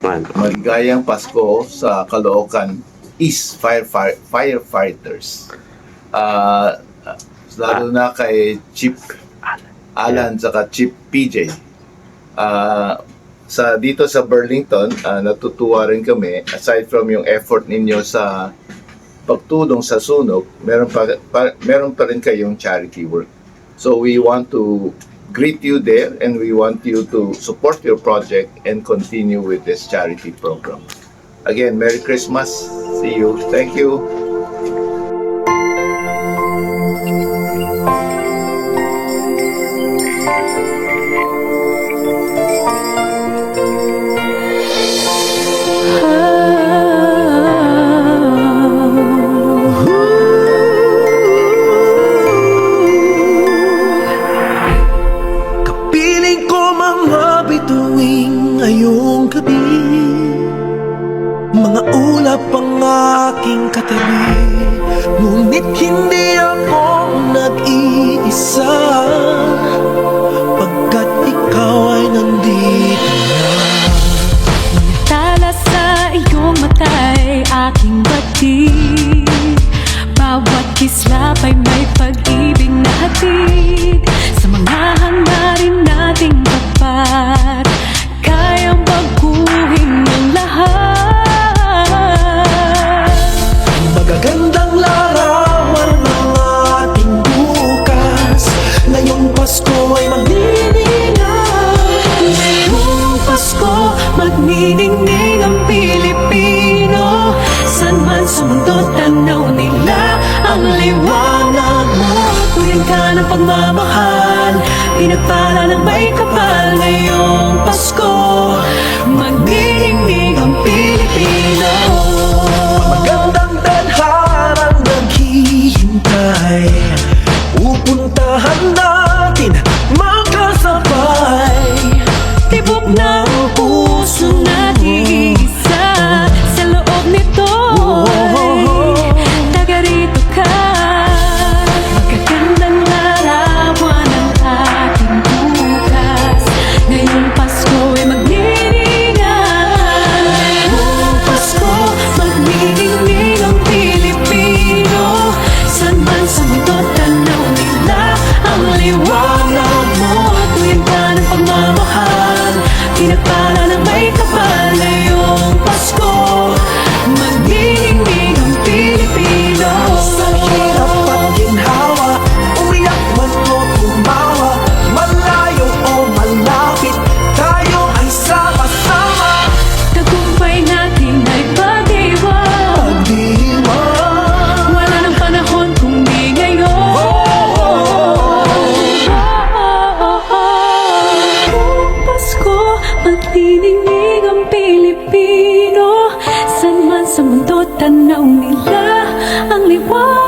Maligayang Pasko sa Caloocan East Firefighters. Lalo na kay Chief Alan saka Chief PJ. Dito sa Burlington, natutuwa rin kami, aside from yung effort ninyo sa pagtulong sa sunog, meron pa rin kayong charity work. So we want to greet you there and we want you to support your project and continue with this charity program. Again, Merry Christmas. See you. Thank you. Ngayong gabi, mga ulap ang aking katabi, ngunit hindi ako nag-iisa, pagkat ikaw ay nandito na. Tala sa iyong mata'y aking batid, bawat kislap ay may pag-ibig na hatid, sa mga hangarin nating tapat, kayang baguhin ng lahat. Magagandang larawan ng ating bukas, ngayong Pasko ay magniningay. Ngayong Pasko, magniningning ang Pilipino, san man sa mundo tanaw nila ang liwanag mo. Tuwing ka ng pagmamahal, pinagpala ng may kapal. Ngayong Pasko, magniningning ang Pilipino. Magandang tadharang naghihintay, pupuntahan natin magkasabay. Tibok ng puso natin isa, sa loob nito taga rito ka. Magagandang larawan ang ating bukas, ngayong Pasko ay magniningay. Ngayong Pasko, magniningning ang Pilipino, san man sa mundo tanaw nila ang liwanag mo. Tuwing ka ng pagmamahal, pinagpala ng may kapal. Ngayong Pasko, magniningning ang Pilipino. Sa hirap at ginhawa, umiyak man o tumawa, malayo o malapit, tayo ay sama-sama. Tagumpay natin ay pag-iwan, Pag-iwan, wala nang panahon kung di ngayon. Ngayong Pasko, magniningning ang Pilipino, san man sa mundo tanaw nila ang liwanag.